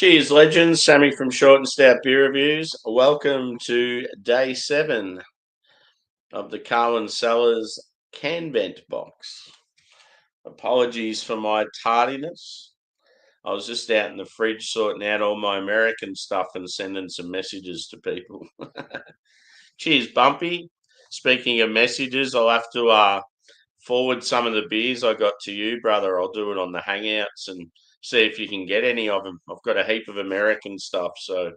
Cheers, legends. Sammy from Short and Stout Beer Reviews. Welcome to day 7 of the CARWYN CELLARS can vent box. Apologies for my tardiness. I was just out in the fridge sorting out all my American stuff and sending some messages to people. Cheers, Bumpy. Speaking of messages, I'll have to forward some of the beers I got to you, brother. I'll do it on the Hangouts and see if you can get any of them. I've got a heap of American stuff, so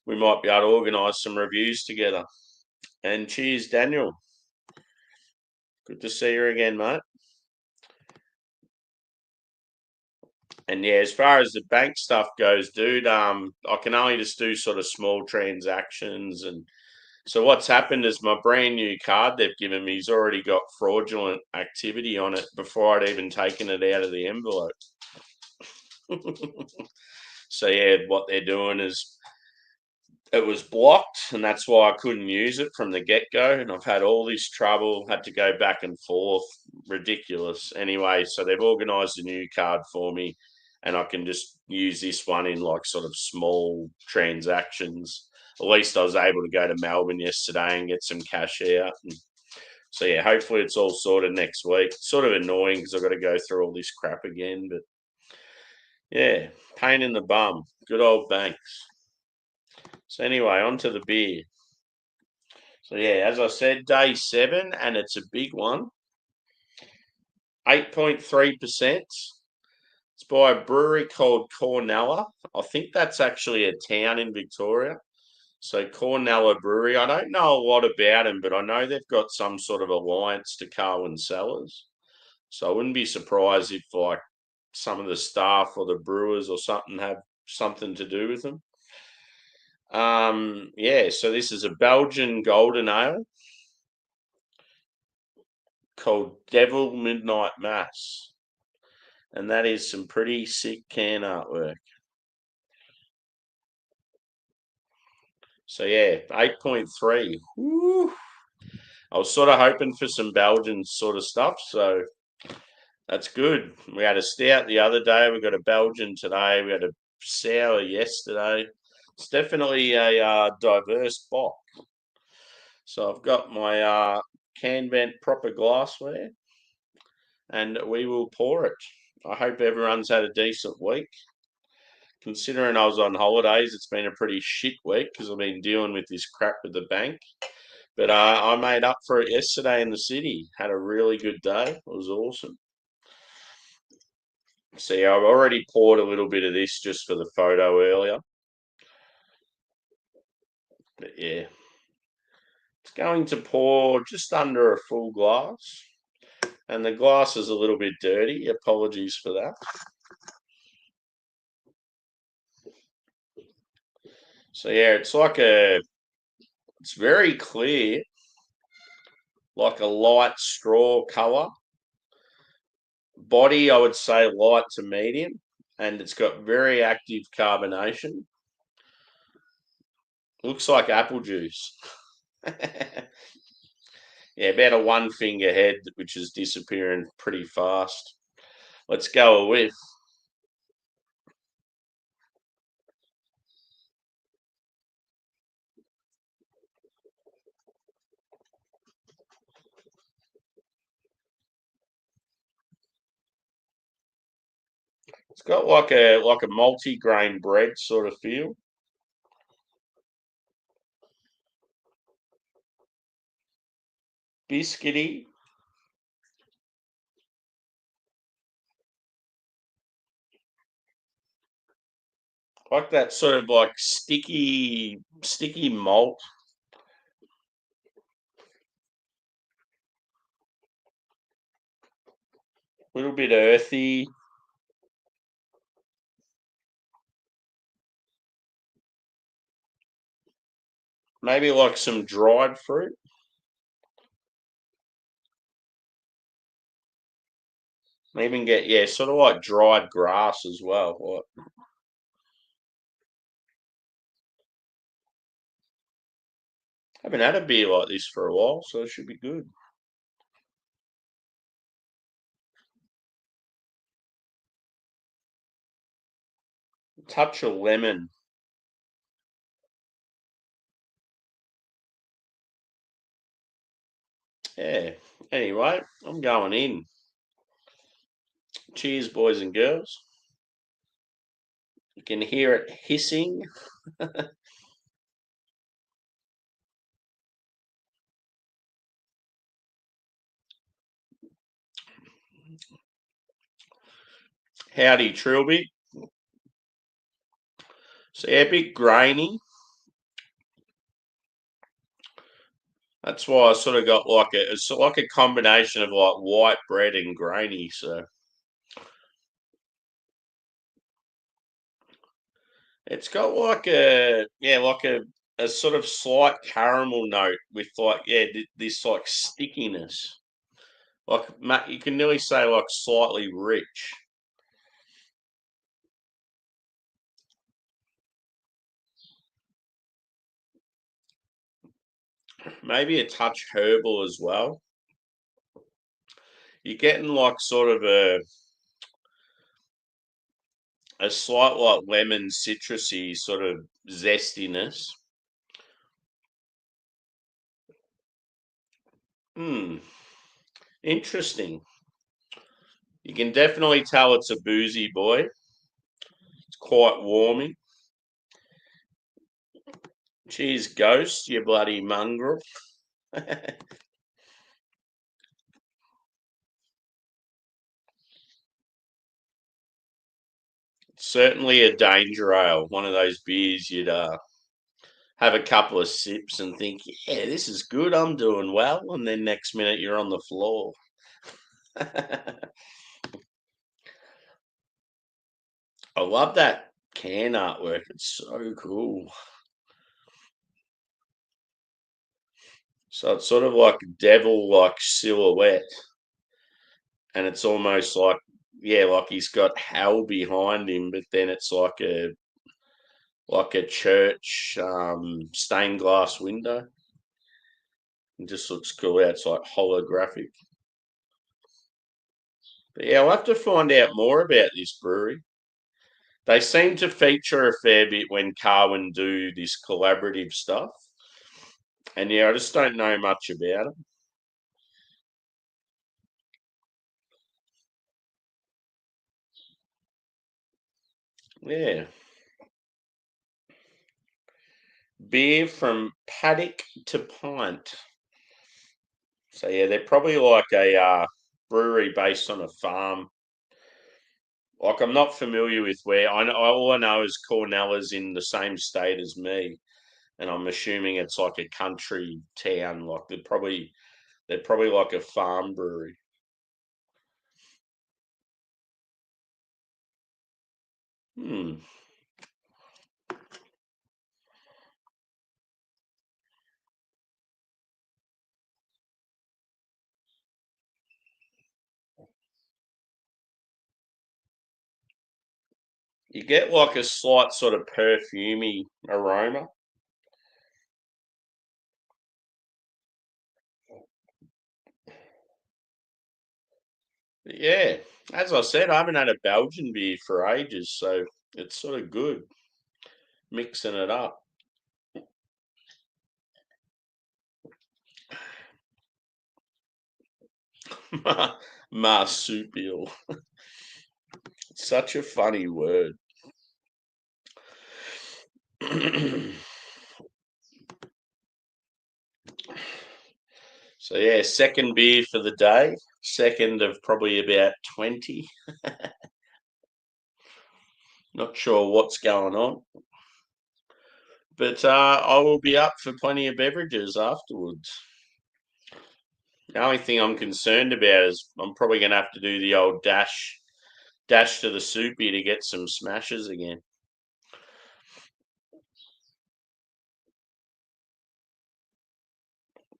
we might be able to organise some reviews together. And cheers, Daniel. Good to see you again, mate. And yeah, as far as the bank stuff goes, dude, I can only just do sort of small transactions. And so what's happened is my brand new card they've given me's already got fraudulent activity on it before I'd even taken it out of the envelope. So yeah, what they're doing is it was blocked, and that's why I couldn't use it from the get-go. And I've had all this trouble, had to go back and forth. Ridiculous. Anyway, so they've organised a new card for me, and I can just use this one in like sort of small transactions. At least I was able to go to Melbourne yesterday and get some cash out. And so yeah, hopefully it's all sorted next week. It's sort of annoying because I've got to go through all this crap again, but yeah, pain in the bum. Good old banks. So anyway, on to the beer. So yeah, as I said, day 7, and it's a big one. 8.3%. It's by a brewery called Cornella. I think that's actually a town in Victoria. So Cornella Brewery. I don't know a lot about them, but I know they've got some sort of alliance to CARWYN Cellars. So I wouldn't be surprised if like some of the staff or the brewers or something have something to do with them. Yeah, so this is a Belgian golden ale called Devil Midnight Mass. And that is some pretty sick can artwork. So yeah, 8.3. Woo. I was sort of hoping for some Belgian sort of stuff, so that's good. We had a stout the other day, we got a Belgian today, we had a sour yesterday. It's definitely a diverse box. So I've got my can vent proper glassware, and we will pour it. I hope everyone's had a decent week. Considering I was on holidays, it's been a pretty shit week because I've been dealing with this crap with the bank. But I made up for it yesterday in the city. Had a really good day. It was awesome. See, I've already poured a little bit of this just for the photo earlier. But yeah, it's going to pour just under a full glass. And the glass is a little bit dirty. Apologies for that. So yeah, it's very clear, like a light straw colour. Body, I would say light to medium, and it's got very active carbonation. Looks like apple juice. Yeah, about a 1 finger head, which is disappearing pretty fast. Let's go a whiff. It's got like a multi-grain bread sort of feel. Biscuity. Like that sort of like sticky malt. A little bit earthy. Maybe like some dried fruit. Even get, yeah, sort of like dried grass as well. I haven't had a beer like this for a while, so it should be good. Touch of lemon. Yeah. Anyway, I'm going in. Cheers, boys and girls. You can hear it hissing. Howdy, Trilby. So yeah, a bit grainy. That's why I sort of got it's like a combination of like white bread and grainy. So it's got like a sort of slight caramel note with like this like stickiness. Like you can nearly say like slightly rich. Maybe a touch herbal as well. You're getting like sort of a slight like lemon citrusy sort of zestiness. Hmm, interesting. You can definitely tell it's a boozy boy. It's quite warming. Cheers, ghost, you bloody mongrel. Certainly a danger ale. One of those beers you'd have a couple of sips and think, yeah, this is good. I'm doing well. And then next minute you're on the floor. I love that can artwork. It's so cool. So it's sort of like a devil like silhouette. And it's almost like he's got hell behind him, but then it's like a church stained glass window. It just looks cool. Yeah, it's like holographic. But yeah, I'll have to find out more about this brewery. They seem to feature a fair bit when CARWYN do this collaborative stuff. And yeah, I just don't know much about it. Yeah. Beer from paddock to pint. So yeah, they're probably like a brewery based on a farm. Like I'm not familiar with where I know. All I know is Cornella's in the same state as me, and I'm assuming it's like a country town. Like they're probably like a farm brewery. Hmm. You get like a slight sort of perfumey aroma. Yeah, as I said, I haven't had a Belgian beer for ages, so it's sort of good mixing it up. Marsupial. Such a funny word. So yeah, second beer for the day. Second of probably about 20. Not sure what's going on. But I will be up for plenty of beverages afterwards. The only thing I'm concerned about is I'm probably going to have to do the old dash to the soupy to get some smashes again.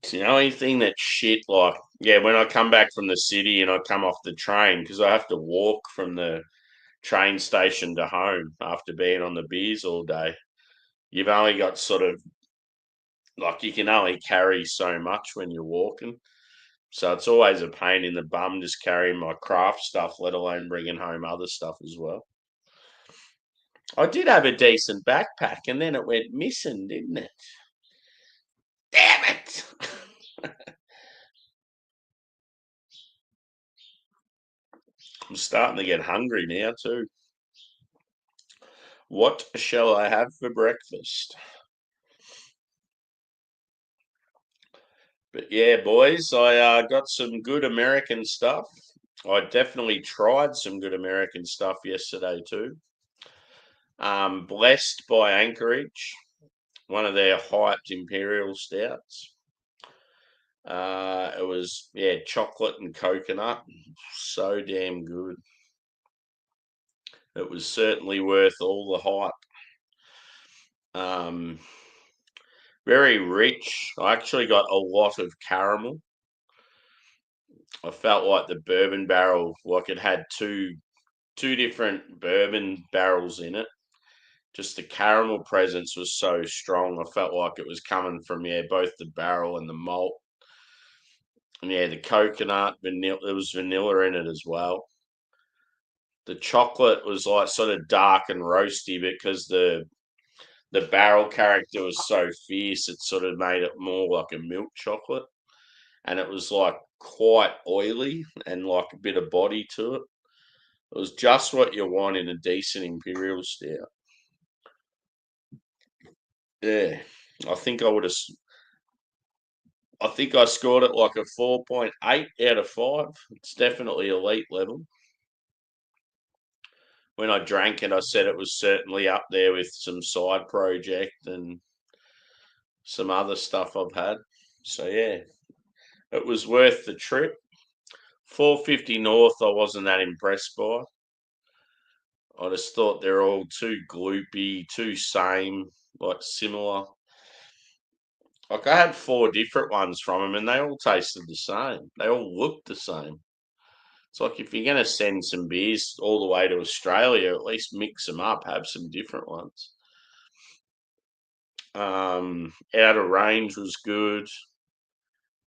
It's the only thing that's shit. Like, yeah, when I come back from the city and I come off the train because I have to walk from the train station to home after being on the beers all day. You've only got sort of like you can only carry so much when you're walking. So it's always a pain in the bum just carrying my craft stuff, let alone bringing home other stuff as well. I did have a decent backpack, and then it went missing, didn't it? Damn it! I'm starting to get hungry now too. What shall I have for breakfast? But yeah, boys, I got some good American stuff. I definitely tried some good American stuff yesterday too. Blessed by Anchorage, one of their hyped imperial stouts. It was chocolate and coconut, so damn good. It was certainly worth all the hype. Um, very rich. I actually got a lot of caramel. I felt like the bourbon barrel, like it had two different bourbon barrels in it. Just the caramel presence was so strong. I felt like it was coming from both the barrel and the malt. And the coconut, vanilla. There was vanilla in it as well. The chocolate was like sort of dark and roasty because the barrel character was so fierce. It sort of made it more like a milk chocolate, and it was like quite oily and like a bit of body to it. It was just what you want in a decent imperial stout. Yeah, I think I would have. I think I scored it like a 4.8 out of 5. It's definitely elite level. When I drank it, I said it was certainly up there with some side project and some other stuff I've had. So yeah, it was worth the trip. 450 North, I wasn't that impressed by. I just thought they're all too gloopy, too same, like similar. Like I had 4 different ones from them, and they all tasted the same. They all looked the same. It's like if you're going to send some beers all the way to Australia, at least mix them up, have some different ones. Out of Range was good.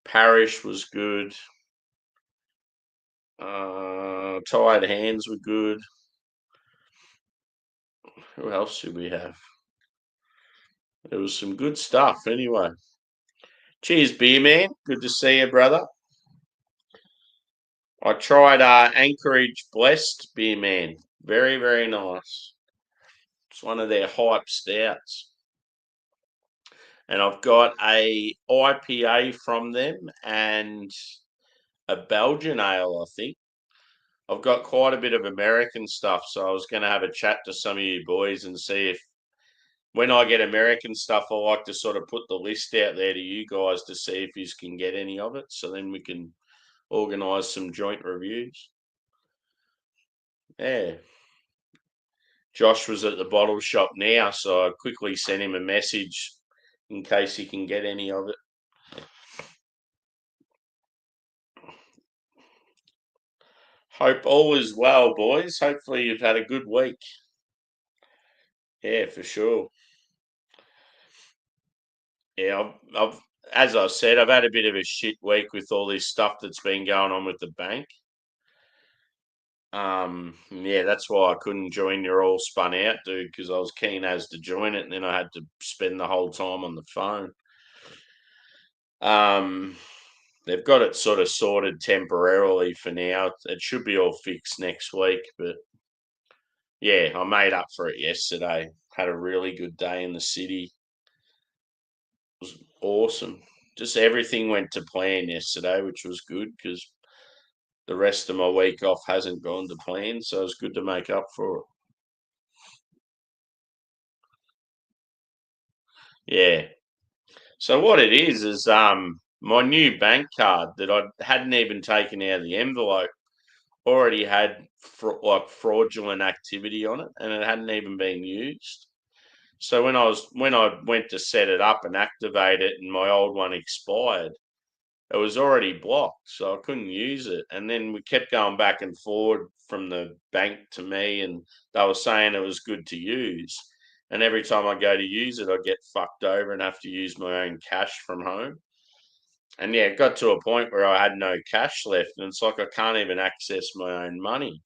Parish was good. Tired Hands were good. Who else did we have? There was some good stuff anyway. Cheers, beer man. Good to see you, brother. I tried Anchorage Blessed beer man. Very, very nice. It's one of their hype stouts. And I've got a IPA from them and a Belgian ale, I think. I've got quite a bit of American stuff, so I was going to have a chat to some of you boys and see if when I get American stuff, I like to sort of put the list out there to you guys to see if you can get any of it, so then we can organise some joint reviews. Yeah. Josh was at the bottle shop now, so I quickly sent him a message in case he can get any of it. Hope all is well, boys. Hopefully you've had a good week. Yeah, for sure. Yeah, as I said, I've had a bit of a shit week with all this stuff that's been going on with the bank. Yeah, that's why I couldn't join your all spun out, dude, because I was keen as to join it, and then I had to spend the whole time on the phone. Um, they've got it sort of sorted temporarily for now. It should be all fixed next week, but yeah, I made up for it yesterday. Had a really good day in the city. It was awesome. Just everything went to plan yesterday, which was good because the rest of my week off hasn't gone to plan, so it's good to make up for it. Yeah. So what it is my new bank card that I hadn't even taken out of the envelope already had like fraudulent activity on it, and it hadn't even been used. So when I went to set it up and activate it, and my old one expired, it was already blocked, so I couldn't use it. And then we kept going back and forward from the bank to me, and they were saying it was good to use. And every time I go to use it, I get fucked over and have to use my own cash from home. And yeah, it got to a point where I had no cash left, and it's like I can't even access my own money.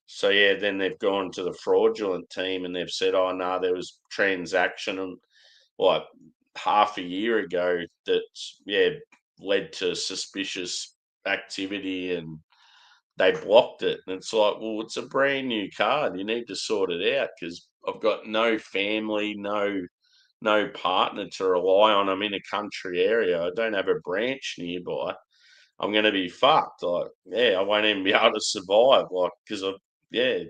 So yeah, then they've gone to the fraudulent team and they've said, "Oh no, there was transaction like half a year ago that led to suspicious activity and they blocked it." And it's like, well, it's a brand new card. You need to sort it out because I've got no family, no partner to rely on. I'm in a country area. I don't have a branch nearby. I'm going to be fucked. Like, I won't even be able to survive. Like, because yeah.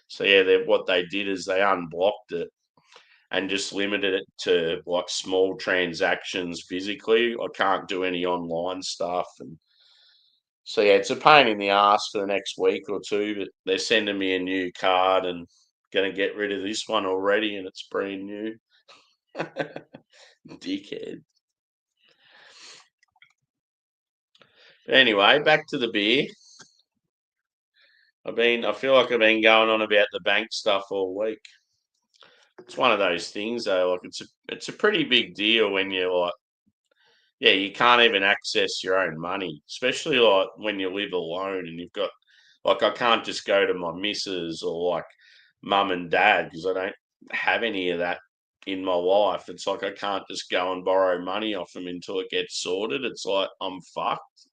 So yeah, what they did is they unblocked it and just limited it to like small transactions physically. I can't do any online stuff, and so yeah, it's a pain in the ass for the next week or two. But they're sending me a new card and going to get rid of this one already, and it's brand new. Dickhead. Anyway, back to the beer. I feel like I've been going on about the bank stuff all week. It's one of those things though. Like it's a pretty big deal when you're like, you can't even access your own money, especially like when you live alone and you've got like I can't just go to my missus or like mum and dad because I don't have any of that in my life. It's like I can't just go and borrow money off them until it gets sorted. It's like I'm fucked.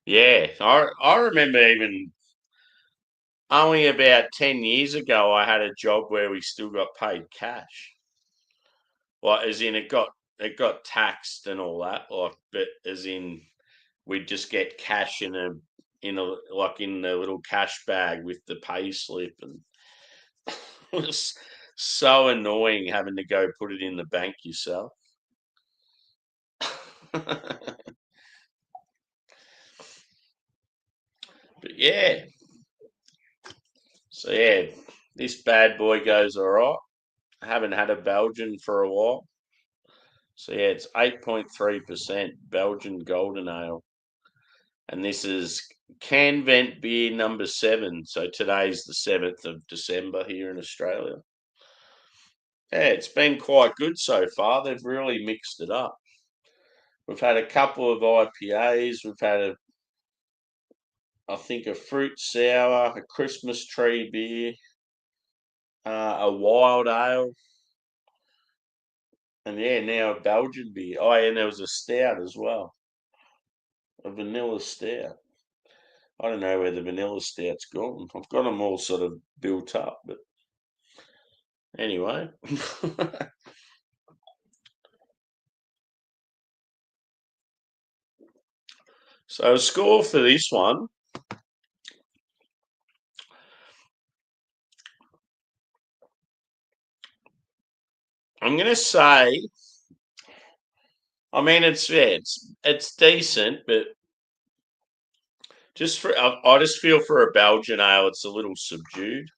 Yeah, I remember even only about 10 years ago I had a job where we still got paid cash. Like as in it got taxed and all that, like but as in we'd just get cash in a like in the little cash bag with the pay slip and it was so annoying having to go put it in the bank yourself. But yeah, so yeah, this bad boy goes all right. I haven't had a Belgian for a while. So yeah, it's 8.3% Belgian golden ale. And this is Canvent beer number 7. So today's the 7th of December here in Australia. Yeah, it's been quite good so far. They've really mixed it up. We've had a couple of IPAs. We've had I think, a fruit sour, a Christmas tree beer, a wild ale, and yeah, now a Belgian beer. Oh, and there was a stout as well, a vanilla stout. I don't know where the vanilla stout's gone. I've got them all sort of built up, but anyway. So, score for this one. I'm going to say, I mean, it's decent, but I just feel for a Belgian ale, it's a little subdued.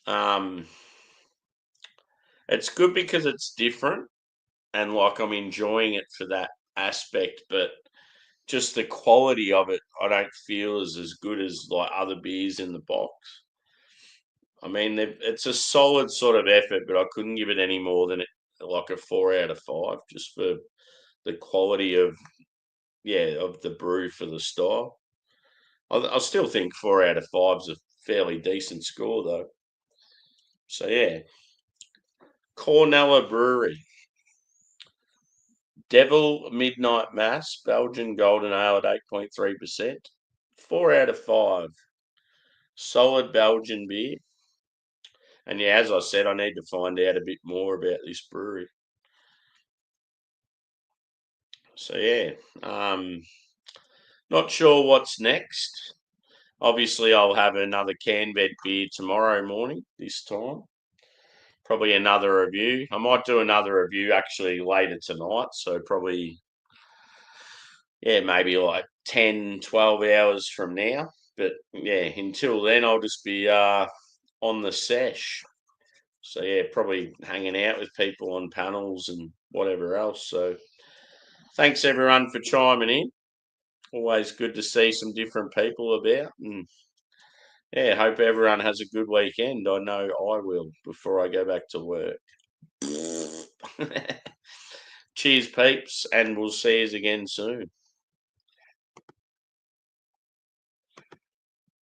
Um, it's good because it's different, and like I'm enjoying it for that aspect, but just the quality of it, I don't feel is as good as like other beers in the box. I mean, it's a solid sort of effort, but I couldn't give it any more than like a 4 out of 5, just for the quality of of the brew for the style. I still think 4 out of 5 is a fairly decent score though. So yeah, Cornella Brewery. Devil Midnight Mass, Belgian Golden Ale at 8.3%. 4 out of 5. Solid Belgian beer. And yeah, as I said, I need to find out a bit more about this brewery. So yeah, not sure what's next. Obviously, I'll have another Canbed beer tomorrow morning. This time, probably another review. I might do another review actually later tonight. So probably maybe like 10, 12 hours from now. But yeah, until then, I'll just be on the sesh. So yeah, probably hanging out with people on panels and whatever else. So thanks everyone for chiming in. Always good to see some different people about. And yeah, hope everyone has a good weekend. I know I will before I go back to work. Cheers, peeps, and we'll see you again soon.